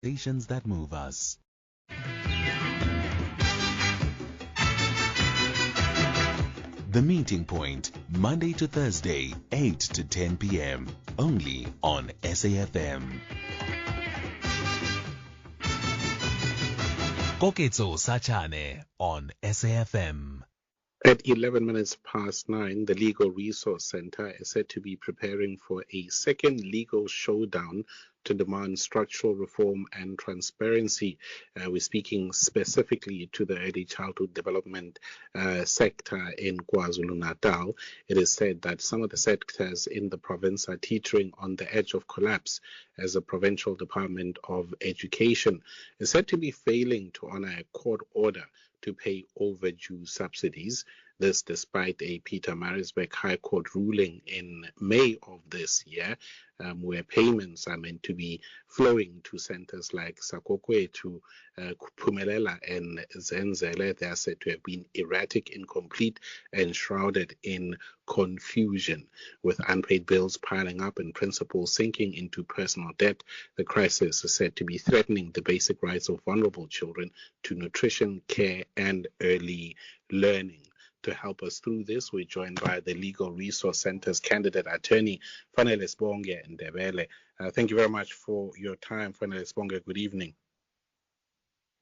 Stations that move us. The Meeting Point, Monday to Thursday, 8 to 10 p.m. Only on SAfm. Koketso Sachane on SAfm. At 11 minutes past 9, the Legal Resource Center is said to be preparing for a second legal showdown to demand structural reform and transparency. We're speaking specifically to the early childhood development sector in KwaZulu Natal. It is said that some of the sectors in the province are teetering on the edge of collapse as the Provincial Department of Education is said to be failing to honor a court order to pay overdue subsidies. This despite a Pietermaritzburg High Court ruling in May of this year, where payments are meant to be flowing to centers like Sakokwe, to Phumelela and Zenzele. They are said to have been erratic, incomplete, and shrouded in confusion. With unpaid bills piling up and principals sinking into personal debt, the crisis is said to be threatening the basic rights of vulnerable children to nutrition, care, and early learning. To help us through this, we're joined by the Legal Resource Center's candidate attorney, Fanelesibonge Ndebele. Thank you very much for your time, Fanelesibonge. Good evening.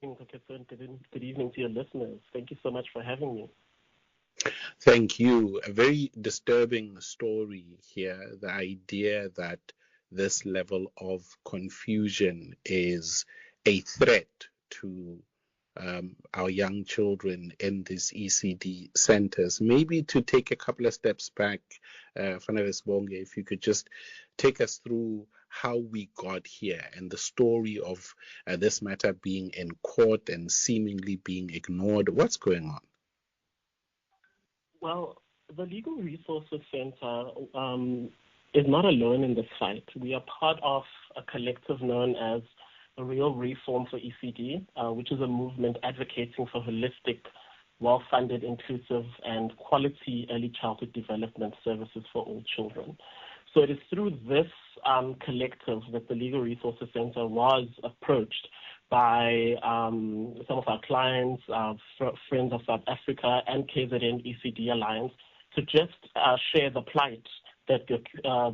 Good evening to your listeners. Thank you so much for having me. Thank you. A very disturbing story here. The idea that this level of confusion is a threat to our young children in these ECD centers. Maybe to take a couple of steps back, Fanelesibonge, if you could just take us through how we got here and the story of this matter being in court and seemingly being ignored. What's going on? Well, the Legal Resources Center is not alone in this fight. We are part of a collective known as a Real Reform for ECD, which is a movement advocating for holistic, well-funded, inclusive, and quality early childhood development services for all children. So it is through this collective that the Legal Resources Center was approached by some of our clients, friends of South Africa, and KZN ECD Alliance to just share the plight that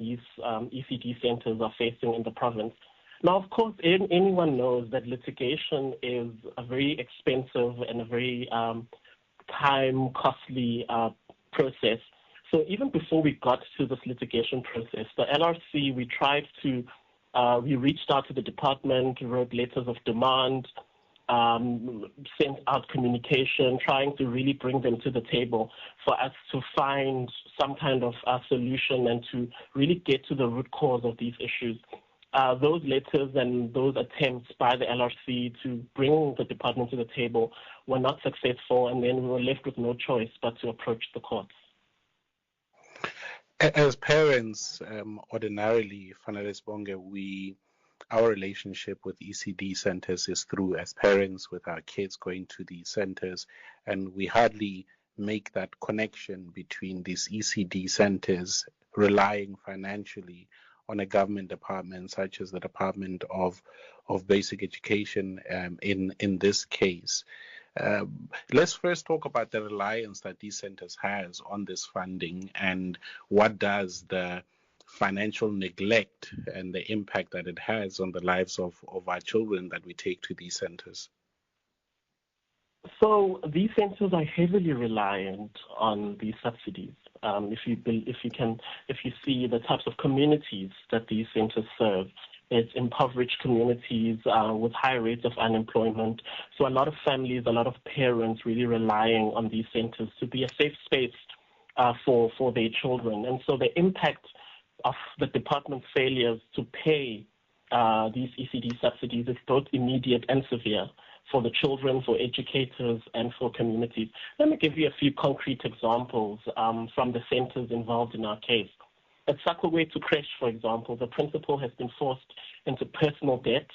these ECD centers are facing in the province. Now, of course, anyone knows that litigation is a very expensive and a very time-costly process. So even before we got to this litigation process, the LRC, we reached out to the department, wrote letters of demand, sent out communication, trying to really bring them to the table for us to find some kind of solution and to really get to the root cause of these issues. Those letters and those attempts by the LRC to bring the department to the table were not successful, and then we were left with no choice but to approach the courts. As parents, ordinarily, Fanelesibonge, our relationship with ECD centers is through as parents with our kids going to these centers, and we hardly make that connection between these ECD centers relying financially on a government department such as the Department of Basic Education in this case. Let's first talk about the reliance that these centers has on this funding and what does the financial neglect and the impact that it has on the lives of our children that we take to these centers. So these centers are heavily reliant on these subsidies. If you see the types of communities that these centers serve, it's impoverished communities with high rates of unemployment. So a lot of families, a lot of parents really relying on these centers to be a safe space for their children. And so the impact of the department's failures to pay these ECD subsidies is both immediate and severe for the children, for educators, and for communities. Let me give you a few concrete examples from the centers involved in our case. At Sakokwe to Creche, for example, the principal has been forced into personal debt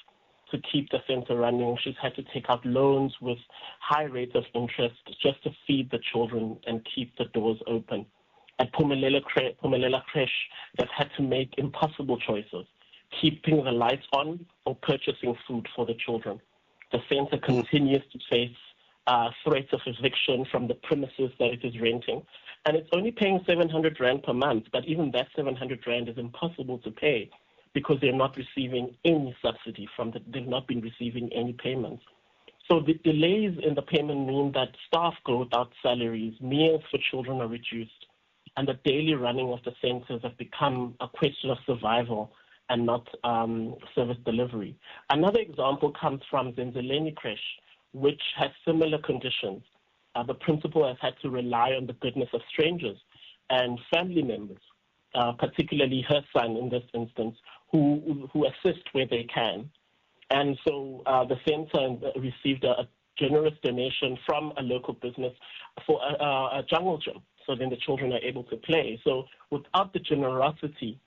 to keep the center running. She's had to take out loans with high rates of interest just to feed the children and keep the doors open. At Phumelela Creche, they've had to make impossible choices, keeping the lights on or purchasing food for the children. The center continues to face threats of eviction from the premises that it is renting. And it's only paying 700 Rand per month, but even that 700 Rand is impossible to pay because they're not receiving any subsidy they've not been receiving any payments. So the delays in the payment mean that staff go without salaries, meals for children are reduced, and the daily running of the centers have become a question of survival and not service delivery. Another example comes from Zenzeleni Creche, which has similar conditions. The principal has had to rely on the goodness of strangers and family members, particularly her son in this instance, who assist where they can. And so the center received a generous donation from a local business for a jungle gym, so then the children are able to play. So without the generosity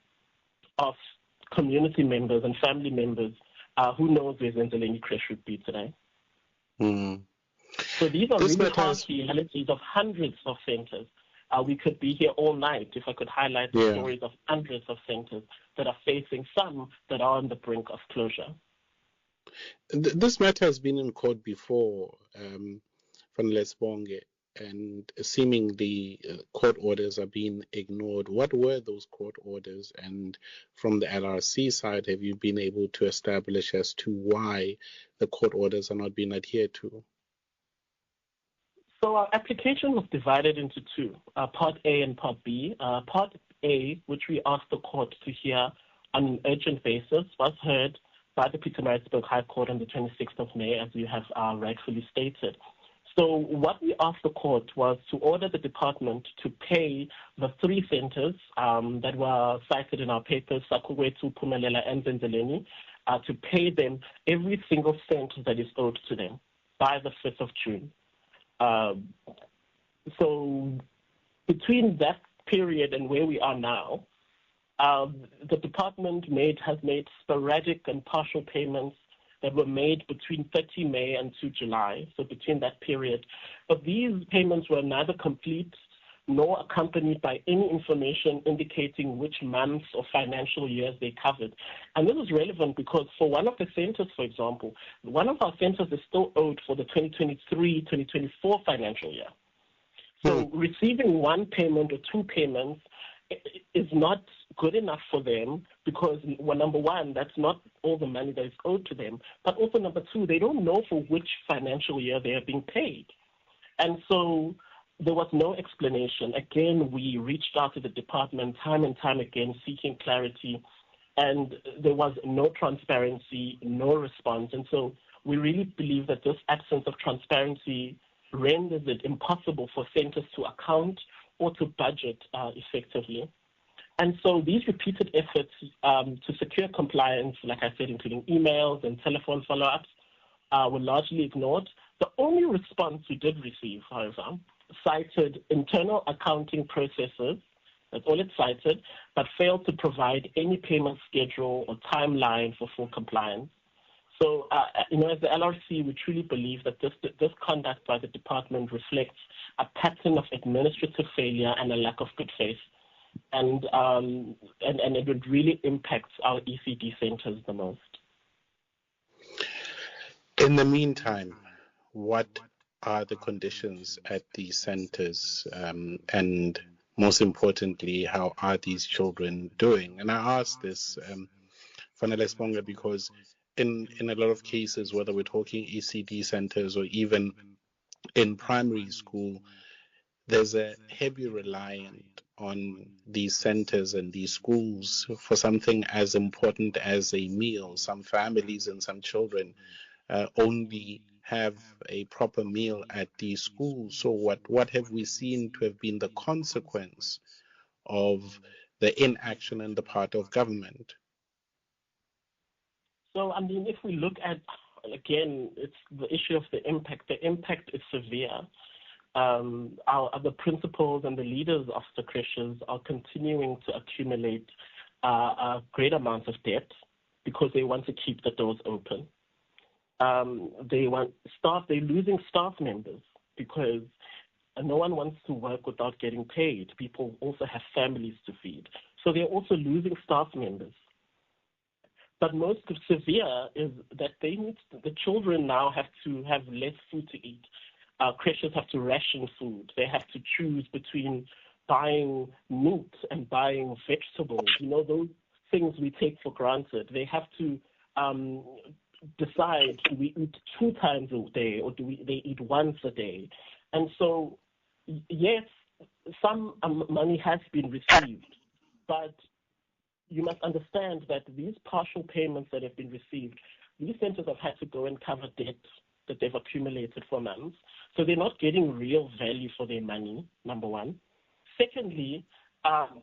of community members and family members, who knows where Zenzeleni Creche would be today. So these are really harsh realities of hundreds of centers. We could be here all night if I could highlight the stories of hundreds of centers that are facing, some that are on the brink of closure. This matter has been in court before, Fanelesibonge, and seemingly court orders are being ignored. What were those court orders? And from the LRC side, have you been able to establish as to why the court orders are not being adhered to? So our application was divided into two, Part A and Part B. Part A, which we asked the court to hear on an urgent basis, was heard by the Pietermaritzburg High Court on the 26th of May, as you have rightfully stated. So what we asked the court was to order the department to pay the three centers that were cited in our papers, Sakugwetu, Pumelela, and Zenzeleni, to pay them every single cent that is owed to them by the 5th of June. So between that period and where we are now, the department has made sporadic and partial payments that were made between 30 May and 2 July, so between that period. But these payments were neither complete nor accompanied by any information indicating which months or financial years they covered. And this is relevant because for one of the centers, for example, one of our centers is still owed for the 2023-2024 financial year. So receiving one payment or two payments is not good enough for them because, well, number one, that's not all the money that is owed to them. But also, number two, they don't know for which financial year they are being paid. And so there was no explanation. Again, we reached out to the department time and time again seeking clarity, and there was no transparency, no response. And so we really believe that this absence of transparency renders it impossible for centers to account or to budget effectively. And so these repeated efforts to secure compliance, like I said, including emails and telephone follow-ups, were largely ignored. The only response we did receive, however, cited internal accounting processes, that's all it cited, but failed to provide any payment schedule or timeline for full compliance. So, as the LRC, we truly believe that this conduct by the department reflects a pattern of administrative failure and a lack of good faith, and it would really impact our ECD centers the most. In the meantime, what are the conditions at these centers, and most importantly, how are these children doing? And I ask this, Fanelesibonge, because in a lot of cases, whether we're talking ECD centers or even in primary school, there's a heavy reliance on these centers and these schools for something as important as a meal. Some families and some children only have a proper meal at these schools. So what have we seen to have been the consequence of the inaction on the part of government? So, if we look at, again, it's the issue of the impact. The impact is severe. The principals and the leaders of the creches are continuing to accumulate great amounts of debt because they want to keep the doors open. They're losing staff members because no one wants to work without getting paid. People also have families to feed. So they're also losing staff members. But most severe is that the children now have to have less food to eat. Creches have to ration food. They have to choose between buying meat and buying vegetables. Those things we take for granted. They have to decide, do we eat 2 times a day or they eat once a day? And so, yes, some money has been received, but you must understand that these partial payments that have been received, these centers have had to go and cover debt that they've accumulated for months. So they're not getting real value for their money, number one. Secondly,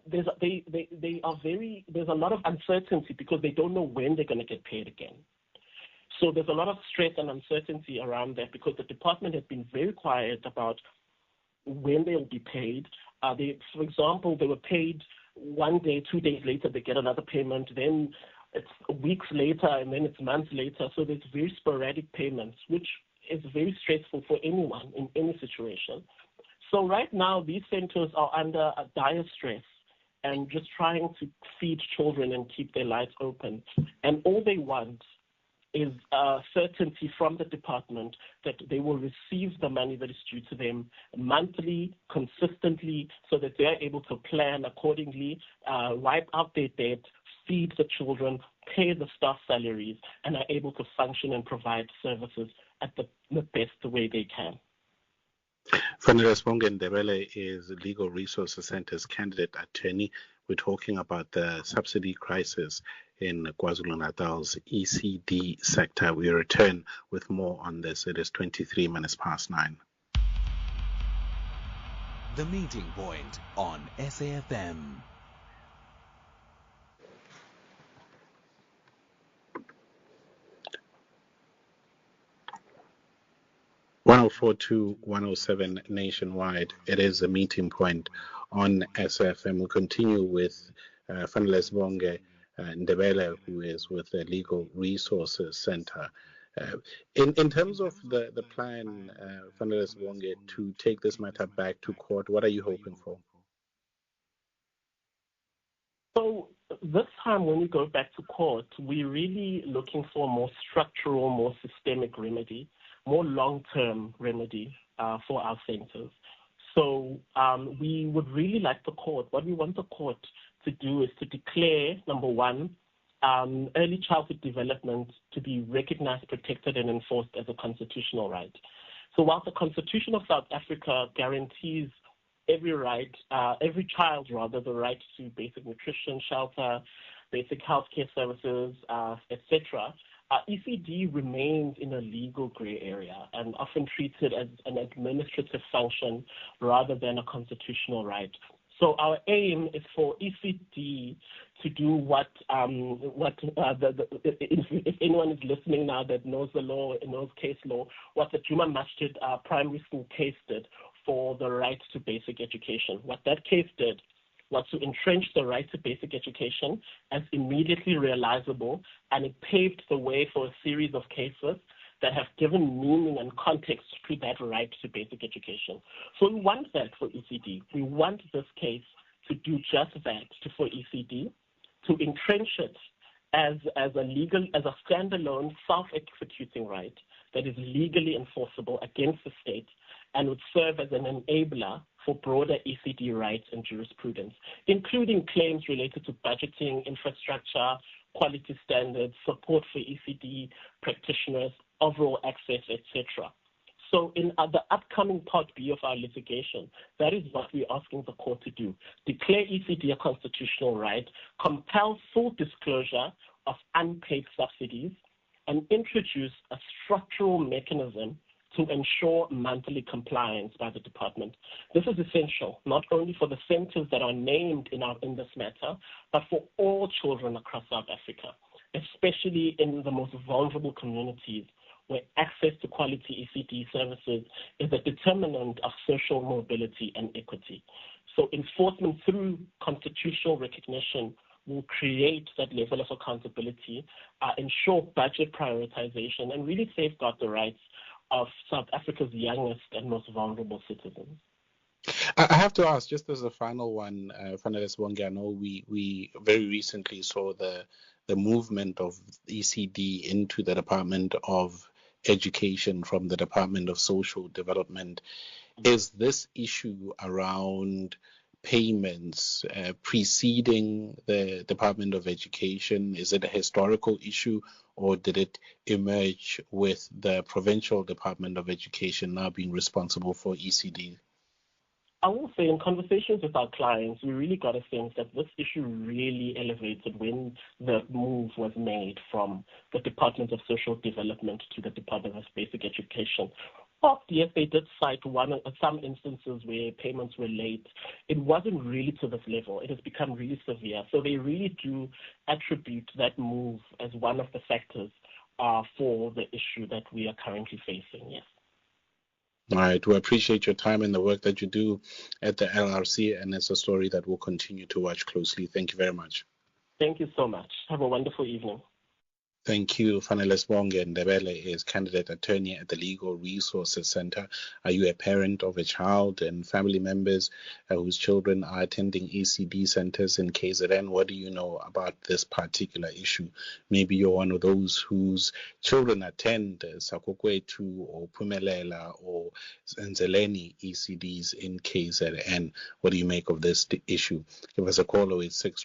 there's a lot of uncertainty because they don't know when they're going to get paid again. So there's a lot of stress and uncertainty around that because the department has been very quiet about when they will be paid. For example, they were paid 1 day, 2 days later, they get another payment, then it's weeks later, and then it's months later. So there's very sporadic payments, which is very stressful for anyone in any situation. So right now, these centers are under a dire stress and just trying to feed children and keep their lights open. And all they want is certainty from the department that they will receive the money that is due to them monthly, consistently, so that they are able to plan accordingly, wipe out their debt, feed the children, pay the staff salaries, and are able to function and provide services at the best way they can. Fanelesibonge Ndebele is Legal Resources Center's candidate attorney. We're talking about the subsidy crisis in KwaZulu Natal's ECD sector. We return with more on this. It is 23 minutes past 9. The Meeting Point on SAfm. (104.2, 107 nationwide). It is a Meeting Point on SAfm. We'll continue with Fanelesibonge Ndebele, who is with the Legal Resources Center. In terms of the plan, Fanelesibonge, to take this matter back to court, what are you hoping for? So this time when we go back to court, we're really looking for a more structural, more systemic remedy, more long-term remedy for our centers. So we would really like the court, what we want the court to do is to declare, number one, early childhood development to be recognized, protected, and enforced as a constitutional right. So while the Constitution of South Africa guarantees every child, the right to basic nutrition, shelter, basic healthcare services, etc., ECD remains in a legal gray area and often treated as an administrative function rather than a constitutional right. So our aim is for ECD to do what if anyone is listening now that knows the law, knows case law, what the Juma Masjid primary school case did for the right to basic education. What that case did was to entrench the right to basic education as immediately realizable, and it paved the way for a series of cases that have given meaning and context to that right to basic education. So we want that for ECD. We want this case to do just that for ECD, to entrench it as a standalone self-executing right that is legally enforceable against the state and would serve as an enabler for broader ECD rights and jurisprudence, including claims related to budgeting, infrastructure, quality standards, support for ECD practitioners, overall access, etc. So in the upcoming Part B of our litigation, that is what we're asking the court to do. Declare ECD a constitutional right, compel full disclosure of unpaid subsidies, and introduce a structural mechanism to ensure monthly compliance by the department. This is essential, not only for the centers that are named in this matter, but for all children across South Africa, especially in the most vulnerable communities where access to quality ECD services is a determinant of social mobility and equity. So enforcement through constitutional recognition will create that level of accountability, ensure budget prioritization, and really safeguard the rights of South Africa's youngest and most vulnerable citizens. I have to ask, just as a final one, Fanelesibonge, I know we very recently saw the the movement of ECD into the Department of Education from the Department of Social Development. Is this issue around payments preceding the Department of Education? Is it a historical issue, or did it emerge with the provincial Department of Education now being responsible for ECD? I will say in conversations with our clients, we really got a sense that this issue really elevated when the move was made from the Department of Social Development to the Department of Basic Education. Yes, they did cite some instances where payments were late. It wasn't really to this level. It has become really severe. So they really do attribute that move as one of the factors for the issue that we are currently facing, yes. All right. We appreciate your time and the work that you do at the LRC, and it's a story that we'll continue to watch closely. Thank you very much. Thank you so much. Have a wonderful evening. Thank you. Fanelesibonge Ndebele is candidate attorney at the Legal Resources Center. Are you a parent of a child and family members whose children are attending ECD centers in KZN? What do you know about this particular issue? Maybe you're one of those whose children attend Sakokwetu or Pumelela or Nzeleni ECDs in KZN. What do you make of this issue? Give us a call, 086